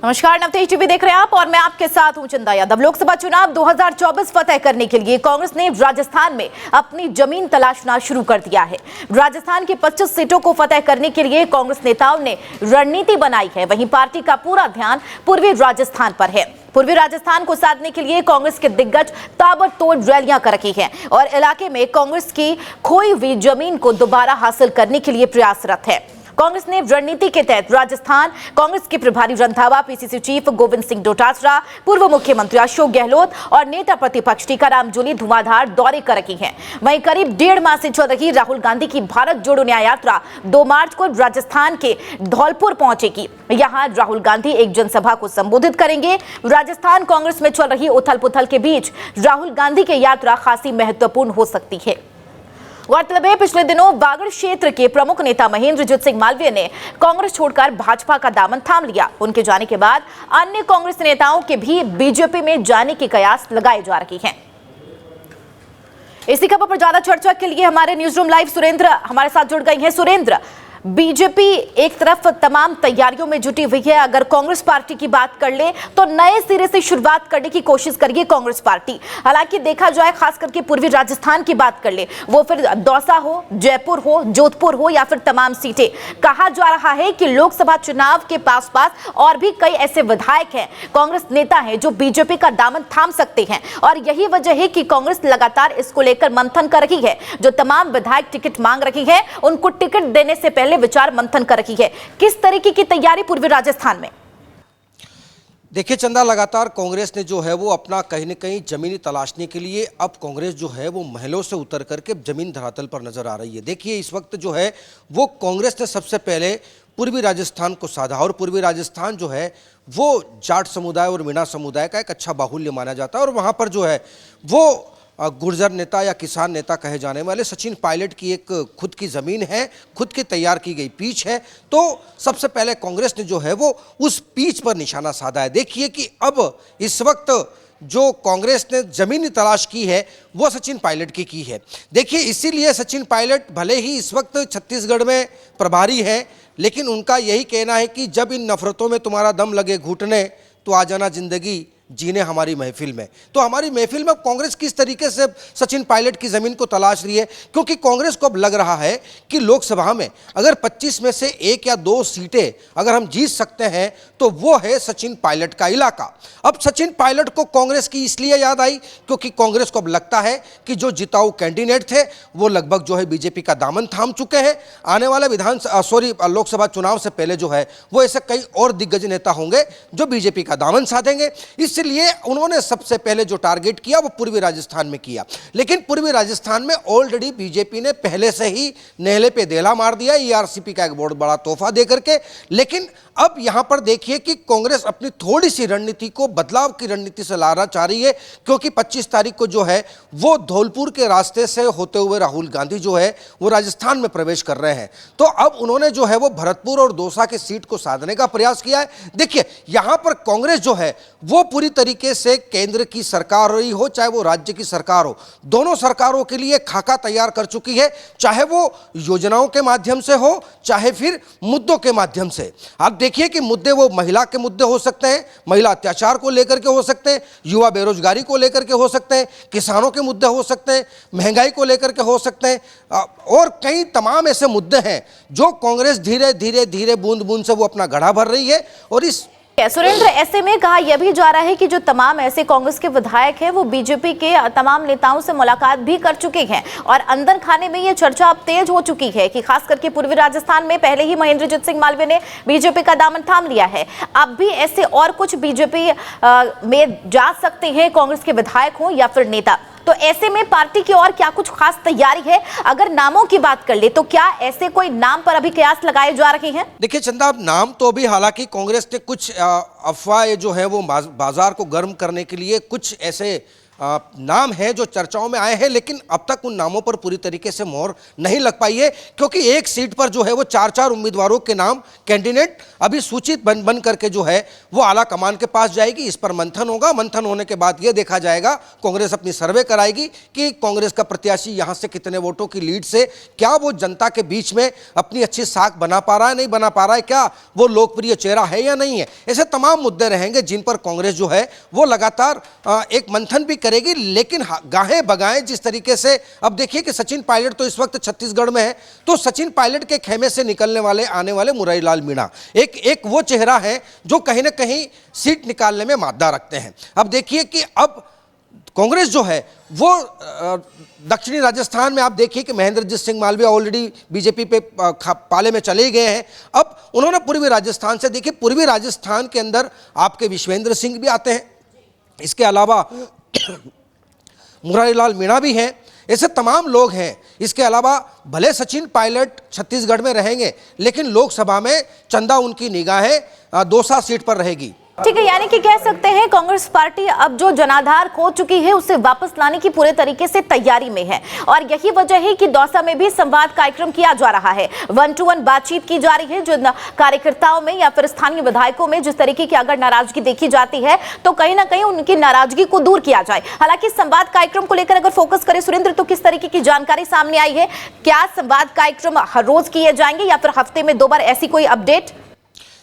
नमस्कार, नवतेज टीवी देख रहे हैं आप और मैं आपके साथ हूं चंदा यादव। लोकसभा चुनाव 2024 फतेह करने के लिए कांग्रेस ने राजस्थान में अपनी जमीन तलाशना शुरू कर दिया है। राजस्थान की 25 सीटों को फतेह करने के लिए कांग्रेस नेताओं ने रणनीति बनाई है। वहीं पार्टी का पूरा ध्यान पूर्वी राजस्थान पर है। पूर्वी राजस्थान को साधने के लिए कांग्रेस के दिग्गज ताबड़तोड़ रैलियां कर रही हैं और इलाके में कांग्रेस की खोई हुई जमीन को दोबारा हासिल करने के लिए प्रयासरत है। कांग्रेस ने रणनीति के तहत राजस्थान कांग्रेस के प्रभारी रंधावा, पीसीसी चीफ गोविंद सिंह डोटासरा, पूर्व मुख्यमंत्री अशोक गहलोत और नेता प्रतिपक्ष टीकाराम जूली धुआंधार दौरे कर रही हैं। वहीं करीब 1.5 माह से चल रही राहुल गांधी की भारत जोड़ो न्याय यात्रा 2 मार्च को राजस्थान के धौलपुर पहुंचेगी। यहां राहुल गांधी एक जनसभा को संबोधित करेंगे। राजस्थान कांग्रेस में चल रही उथल पुथल के बीच राहुल गांधी की यात्रा खासी महत्वपूर्ण हो सकती है। गौरतलब है, पिछले दिनों बागड़ क्षेत्र के प्रमुख नेता महेंद्रजीत सिंह मालवीय ने कांग्रेस छोड़कर भाजपा का दामन थाम लिया। उनके जाने के बाद अन्य कांग्रेस नेताओं के भी बीजेपी में जाने के कयास लगाए जा रहे हैं। इसी खबर पर ज्यादा चर्चा के लिए हमारे न्यूज रूम लाइव सुरेंद्र हमारे साथ जुड़ गए हैं। सुरेंद्र, बीजेपी एक तरफ तमाम तैयारियों में जुटी हुई है। अगर कांग्रेस पार्टी की बात कर ले तो नए सिरे से शुरुआत करने की कोशिश करिए कांग्रेस पार्टी। हालांकि देखा जाए, खास करके पूर्वी राजस्थान की बात कर ले, वो फिर दौसा हो, जयपुर हो, जोधपुर हो या फिर तमाम सीटें, कहा जा रहा है कि लोकसभा चुनाव के पास और भी कई ऐसे विधायक हैं, कांग्रेस नेता हैं जो बीजेपी का दामन थाम सकते हैं। और यही वजह है कि कांग्रेस लगातार इसको लेकर मंथन कर रही है। जो तमाम विधायक टिकट मांग रही है, उनको टिकट देने से पहले विचार मंथन कर रही है। किस तरीके की तैयारी पूर्वी राजस्थान में? देखिए चंदा, लगातार कांग्रेस ने जो है वो अपना कहीं न कहीं जमीनी तलाशने के लिए अब कांग्रेस जो है वो महलों से उतर करके जमीन धरातल पर नजर आ रही है। देखिए इस वक्त जो है वो कांग्रेस ने सबसे पहले पूर्वी राजस्थान को साधा और पूर्वी राजस्थान जो है वो जाट समुदाय और मीणा समुदाय का एक अच्छा बाहुल्य माना जाता है और वहाँ पर जो है वो गुर्जर नेता या किसान नेता कहे जाने वाले सचिन पायलट की एक खुद की ज़मीन है, खुद की तैयार की गई पीच है। तो सबसे पहले कांग्रेस ने जो है वो उस पीच पर निशाना साधा है। देखिए कि अब इस वक्त जो कांग्रेस ने ज़मीनी तलाश की है वो सचिन पायलट की है। देखिए इसीलिए सचिन पायलट भले ही इस वक्त छत्तीसगढ़ में प्रभारी हैं, लेकिन उनका यही कहना है कि जब इन नफरतों में तुम्हारा दम लगे घुटने तो आ जाना जिंदगी जीने हमारी महफिल में। तो हमारी महफिल में कांग्रेस किस तरीके से सचिन पायलट की ज़मीन को तलाश रही है, क्योंकि कांग्रेस को अब लग रहा है कि लोकसभा में अगर 25 में से 1 या 2 सीटें अगर हम जीत सकते हैं तो वो है सचिन पायलट का इलाका। अब सचिन पायलट को कांग्रेस की इसलिए याद आई क्योंकि कांग्रेस को अब लगता है कि जो जिताऊ कैंडिडेट थे वो लगभग जो है बीजेपी का दामन थाम चुके हैं। आने वाले लोकसभा चुनाव से पहले जो है वो ऐसे कई और दिग्गज नेता होंगे जो बीजेपी का दामन साधेंगे। इसलिए उन्होंने सबसे पहले जो टारगेट किया वो पूर्वी राजस्थान में किया। लेकिन पूर्वी राजस्थान में ऑलरेडी बीजेपी ने पहले से ही नेहले पे देला मार दिया ईआरसीपी का एक बहुत बड़ा तोहफा देकर के। लेकिन अब यहां पर देखिए कि कांग्रेस अपनी थोड़ी सी रणनीति को बदलाव की रणनीति से लाना चाह रही है, क्योंकि 25 तारीख को जो है वो धौलपुर के रास्ते से होते हुए राहुल गांधी जो है वो राजस्थान में प्रवेश कर रहे हैं। तो अब उन्होंने जो है वो भरतपुर और दौसा की सीट को साधने का प्रयास किया है। देखिए यहां पर कांग्रेस जो है वो पूरी तरीके से केंद्र की सरकार रही हो चाहे वो राज्य की सरकार हो, दोनों सरकारों के लिए खाका तैयार कर चुकी है, चाहे वो योजनाओं के माध्यम से हो चाहे फिर मुद्दों के माध्यम से। आप देखिए कि मुद्दे वो महिला के मुद्दे हो सकते हैं, महिला अत्याचार को लेकर के हो सकते हैं, युवा बेरोजगारी को लेकर के हो सकते हैं, किसानों के मुद्दे हो सकते हैं, महंगाई को लेकर के हो सकते हैं और कई तमाम ऐसे मुद्दे हैं जो कांग्रेस धीरे धीरे धीरे बूंद बूंद से वो अपना घड़ा भर रही है। और इस सुरेंद्र, ऐसे में कहा यह भी जा रहा है कि जो तमाम ऐसे कांग्रेस के विधायक हैं वो बीजेपी के तमाम नेताओं से मुलाकात भी कर चुके हैं और अंदर खाने में ये चर्चा अब तेज हो चुकी है कि खास करके पूर्वी राजस्थान में पहले ही महेंद्रजीत सिंह मालवीय ने बीजेपी का दामन थाम लिया है। अब भी ऐसे और कुछ बीजेपी में जा सकते हैं कांग्रेस के विधायक हो या फिर नेता। तो ऐसे में पार्टी की और क्या कुछ खास तैयारी है? अगर नामों की बात कर ले तो क्या ऐसे कोई नाम पर अभी कयास लगाए जा रहे हैं? देखिए चंदा, नाम तो अभी हालांकि कांग्रेस ने कुछ अफवाहें जो है वो बाजार को गर्म करने के लिए कुछ ऐसे नाम हैं जो चर्चाओं में आए हैं, लेकिन अब तक उन नामों पर पूरी तरीके से मोहर नहीं लग पाई है, क्योंकि एक सीट पर जो है वो 4-4 उम्मीदवारों के नाम कैंडिडेट अभी सूचित बन करके जो है वो आला कमान के पास जाएगी। इस पर मंथन होगा। मंथन होने के बाद ये देखा जाएगा, कांग्रेस अपनी सर्वे कराएगी कि कांग्रेस का प्रत्याशी यहां से कितने वोटों की लीड से, क्या वो जनता के बीच में अपनी अच्छी साख बना पा रहा है, नहीं बना पा रहा है, क्या वो लोकप्रिय चेहरा है या नहीं है। ऐसे तमाम मुद्दे रहेंगे जिन पर कांग्रेस जो है वो लगातार एक मंथन भी करेगी। लेकिन गाहे बगाएं जिस तरीके से, अब देखिए कि सचिन पायलट तो इस वक्त छत्तीसगढ़ में है, तो सचिन पायलट के खेमे से निकलने वाले आने वाले मुरारीलाल मीणा एक वो चेहरा है जो कहीं ना कहीं सीट निकालने में मादा रखते हैं। अब देखिए कि अब कांग्रेस जो है वो दक्षिणी राजस्थान में आप देखिए कि महेंद्रजीत सिंह मालवीय ऑलरेडी बीजेपी पे पाले में चले गए हैं। अब उन्होंने पूर्वी राजस्थान से, देखिए पूर्वी राजस्थान के अंदर आपके विश्वेंद्र सिंह भी आते हैं, इसके अलावा मुरारीलाल मीणा भी हैं, ऐसे तमाम लोग हैं। इसके अलावा भले सचिन पायलट छत्तीसगढ़ में रहेंगे, लेकिन लोकसभा में चंदा उनकी निगाहें दौसा सीट पर रहेगी। ठीक है, यानी कि कह सकते हैं कांग्रेस पार्टी अब जो जनाधार खो चुकी है उसे वापस लाने की पूरे तरीके से तैयारी में है, और यही वजह है कि दौसा में भी संवाद कार्यक्रम किया जा रहा है। 1-to-1 बातचीत की जा रही है, जो कार्यकर्ताओं में या फिर स्थानीय विधायकों में जिस तरीके की अगर नाराजगी देखी जाती है तो कहीं ना कहीं उनकी नाराजगी को दूर किया जाए। हालांकि संवाद कार्यक्रम को लेकर अगर फोकस करें सुरेंद्र, तो किस तरीके की जानकारी सामने आई है? क्या संवाद कार्यक्रम हर रोज किए जाएंगे या फिर हफ्ते में 2 बार, ऐसी कोई अपडेट?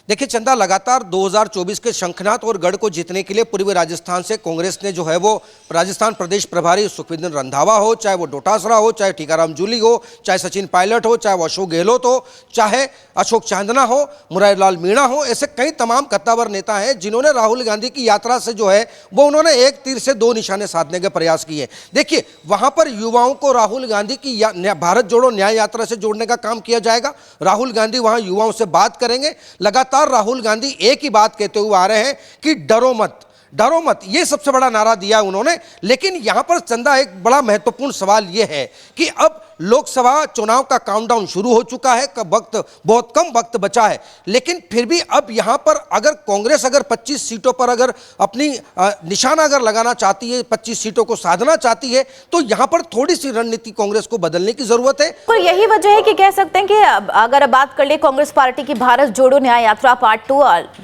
देखिए चंदा, लगातार 2024 के शंखनाद और गढ़ को जीतने के लिए पूर्वी राजस्थान से कांग्रेस ने जो है वो राजस्थान प्रदेश प्रभारी सुखविंदर रंधावा हो, चाहे वो डोटासरा हो, चाहे टीकाराम जूली हो, चाहे सचिन पायलट हो, चाहे वो अशोक गहलोत हो, चाहे अशोक चांदना हो, मुरारीलाल मीणा हो, ऐसे कई तमाम कद्दावर नेता हैं जिन्होंने राहुल गांधी की यात्रा से जो है वो उन्होंने एक तीर से 2 निशाने साधने के प्रयास किए। देखिए वहां पर युवाओं को राहुल गांधी की भारत जोड़ो न्याय यात्रा से जोड़ने का काम किया जाएगा। राहुल गांधी वहां युवाओं से बात करेंगे। लगातार राहुल गांधी एक ही बात कहते हुए आ रहे हैं कि डरो मत, डरो मत, ये सबसे बड़ा नारा दिया उन्होंने। लेकिन यहां पर चंदा एक बड़ा महत्वपूर्ण सवाल यह है कि अब लोकसभा चुनाव का काउंटडाउन शुरू हो चुका है, वक्त बहुत कम वक्त बचा है, लेकिन फिर भी अब यहां पर अगर कांग्रेस अगर 25 सीटों पर अगर अपनी निशाना अगर लगाना चाहती है, 25 सीटों को साधना चाहती है, तो यहां पर थोड़ी सी रणनीति कांग्रेस को बदलने की जरूरत है। तो यही वजह है कि कह सकते हैं कि अगर बात कर ले कांग्रेस पार्टी की भारत जोड़ो न्याय यात्रा पार्ट 2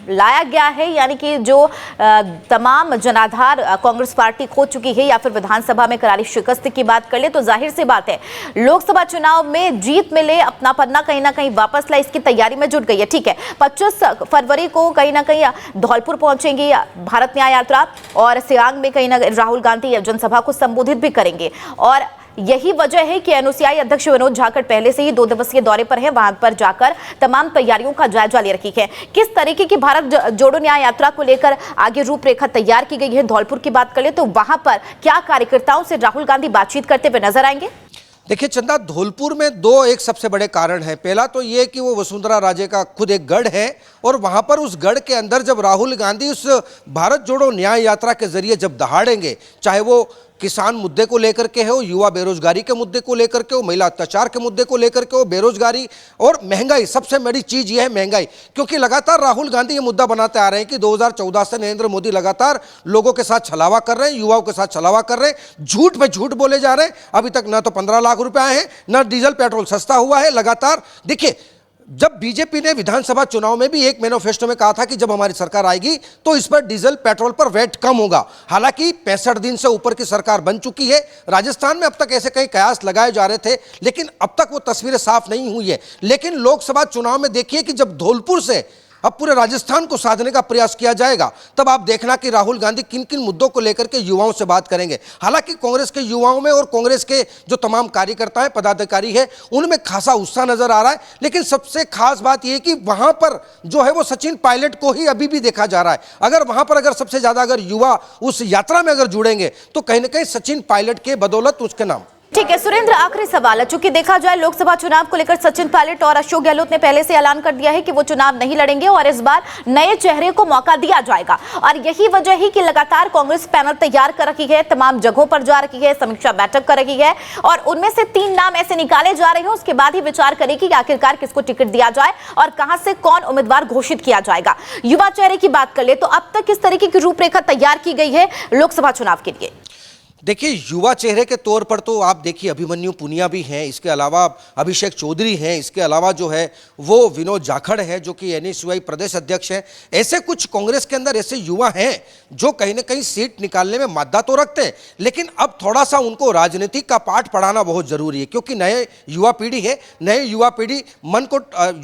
लाया गया है, यानी कि जो तमाम जनाधार कांग्रेस पार्टी खो चुकी है या फिर विधानसभा में करारी शिकस्त की बात कर ले, तो जाहिर सी बात है लोकसभा चुनाव में जीत मिले, अपना पन्ना कहीं ना कहीं वापस लाए, इसकी तैयारी में जुट गई है। ठीक है, 25 फरवरी को कहीं ना कहीं धौलपुर पहुंचेंगी भारत न्याय यात्रा, और सियांग में कहीं ना राहुल गांधी जनसभा को संबोधित भी करेंगे, और यही वजह है कि एनओसीआई अध्यक्ष विनोद झाखड़ पहले से ही 2 दिवसीय दौरे पर हैं, वहां पर जाकर तमाम तैयारियों का जायजा ले रखी है। किस तरीके की भारत जोड़ो न्याय यात्रा को लेकर आगे रूपरेखा तैयार की गई है? धौलपुर की बात करें तो वहां पर क्या कार्यकर्ताओं से राहुल गांधी बातचीत करते हुए नजर आएंगे? देखिए चंदा, धौलपुर में 2 एक सबसे बड़े कारण हैं। पहला तो ये कि वो वसुंधरा राजे का खुद एक गढ़ है, और वहां पर उस गढ़ के अंदर जब राहुल गांधी उस भारत जोड़ो न्याय यात्रा के जरिए जब दहाड़ेंगे, चाहे वो किसान मुद्दे को लेकर के हो, युवा बेरोजगारी के मुद्दे को लेकर के हो, महिला अत्याचार के मुद्दे को लेकर के हो, बेरोजगारी और महंगाई, सबसे बड़ी चीज यह है महंगाई। क्योंकि लगातार राहुल गांधी ये मुद्दा बनाते आ रहे हैं कि 2014 से नरेंद्र मोदी लगातार लोगों के साथ छलावा कर रहे हैं, युवाओं के साथ छलावा कर रहे हैं, झूठ पे झूठ बोले जा रहे हैं। अभी तक न तो 15 लाख रुपए आए हैं, न डीजल पेट्रोल सस्ता हुआ है। लगातार देखिए, जब बीजेपी ने विधानसभा चुनाव में भी एक मैनिफेस्टो में कहा था कि जब हमारी सरकार आएगी तो इस पर डीजल पेट्रोल पर वैट कम होगा। हालांकि 65 दिन से ऊपर की सरकार बन चुकी है। राजस्थान में अब तक ऐसे कई कयास लगाए जा रहे थे, लेकिन अब तक वो तस्वीरें साफ नहीं हुई है। लेकिन लोकसभा चुनाव में देखिए कि जब धौलपुर से अब पूरे राजस्थान को साधने का प्रयास किया जाएगा, तब आप देखना कि राहुल गांधी किन किन मुद्दों को लेकर के युवाओं से बात करेंगे। हालांकि कांग्रेस के युवाओं में और कांग्रेस के जो तमाम कार्यकर्ता हैं, पदाधिकारी हैं, उनमें खासा उत्साह नजर आ रहा है। लेकिन सबसे खास बात यह कि वहां पर जो है वो सचिन पायलट को ही अभी भी देखा जा रहा है। अगर वहां पर अगर सबसे ज्यादा अगर युवा उस यात्रा में अगर जुड़ेंगे तो कहीं ना कहीं सचिन पायलट के बदौलत उसके नाम। ठीक है सुरेंद्र, आखिरी सवाल है, चूंकि देखा जाए लोकसभा चुनाव को लेकर सचिन पायलट और अशोक गहलोत ने पहले से ऐलान कर दिया है कि वो चुनाव नहीं लड़ेंगे और इस बार नए चेहरे को मौका दिया जाएगा, और यही वजह है कि लगातार कांग्रेस पैनल तैयार कर रखी है, तमाम जगहों पर जा रखी है, समीक्षा बैठक कर रखी है, और उनमें से 3 नाम ऐसे निकाले जा रहे हैं। उसके बाद ही विचार करेगी कि आखिरकार किसको टिकट दिया जाए और कहां से कौन उम्मीदवार घोषित किया जाएगा। युवा चेहरे की बात कर ले तो अब तक किस तरीके की रूपरेखा तैयार की गई है लोकसभा चुनाव के लिए? देखिए, युवा चेहरे के तौर पर तो आप देखिए अभिमन्यु पुनिया भी हैं, इसके अलावा अभिषेक चौधरी हैं, इसके अलावा जो है वो विनोद जाखड़ है जो कि एनएसयूआई प्रदेश अध्यक्ष हैं। ऐसे कुछ कांग्रेस के अंदर ऐसे युवा हैं जो कहीं ना कहीं सीट निकालने में मादा तो रखते हैं, लेकिन अब थोड़ा सा उनको राजनीति का पाठ पढ़ाना बहुत जरूरी है, क्योंकि नए युवा पीढ़ी है, नए युवा पीढ़ी मन को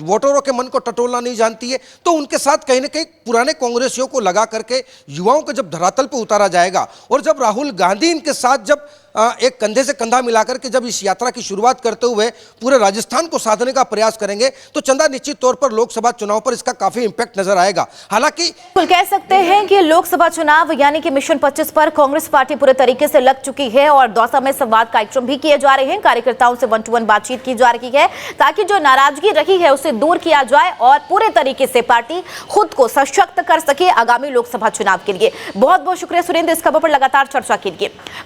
वोटरों के मन को टटोलना नहीं जानती है। तो उनके साथ कहीं ना कहीं पुराने कांग्रेसियों को लगा करके युवाओं को जब धरातल पर उतारा जाएगा और जब राहुल गांधी के साथ जब एक कंधे से कंधा मिलाकर के जब इस यात्रा की शुरुआत करते हुए पूरे राजस्थान को साधने का प्रयास करेंगे तो चंदा निश्चित तौर पर लोकसभा चुनाव पर इसका काफी इंपैक्ट नजर आएगा। हालांकि कह सकते हैं कि लोकसभा चुनाव यानी कि मिशन 25 पर कांग्रेस पार्टी पूरे तरीके से लग चुकी है और दौसा में संवाद कार्यक्रम भी किए जा रहे हैं। कार्यकर्ताओं से 1-to-1 बातचीत की जा रही है ताकि जो नाराजगी रही है उसे दूर किया जाए और पूरे तरीके से पार्टी खुद को सशक्त कर सके आगामी लोकसभा चुनाव के लिए। बहुत बहुत शुक्रिया सुरेंद्र इस खबर पर लगातार चर्चा के लिए।